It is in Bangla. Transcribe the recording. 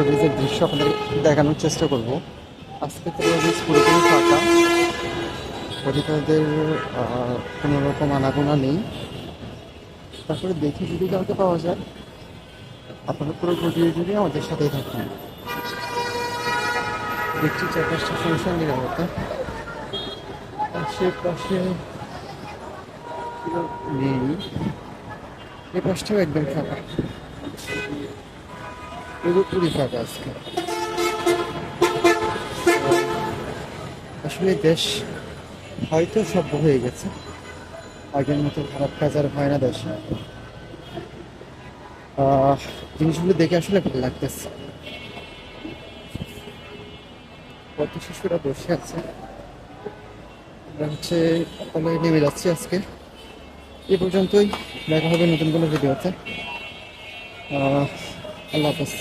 ব্রিজের দৃশ্য আপনাদের দেখানোর চেষ্টা করব। আজকে তেলা ব্রিজ পুরোপুরি ফাঁকা, পথিকদের কোনো রকম আনাগোনা নেই। তারপরে দেখি যদি কাউকে পাওয়া যায়, আপনারা পুরো ভিডিও জুড়ে আমাদের সাথেই থাকুন। দেখছি চারপাশটা শুনশান নিরাপত্তা, আশেপাশে নেই, এ পাশটাও একদম ফাঁকা, পুরোপুরি ফাঁকা আজকে। আসলে দেশ হয়তো সভ্য হয়ে গেছে, আগের মতো খারাপ কাজ আর হয় না দেশে। জিনিসগুলো দেখে আসলে ভালো লাগতেছে। কত শিশুরা বসে আছে, আমরা তাহলে নেমে যাচ্ছি আজকে। এ পর্যন্তই, দেখা হবে নতুন কোনো ভিডিওতে। আল্লাহ হাফেজ।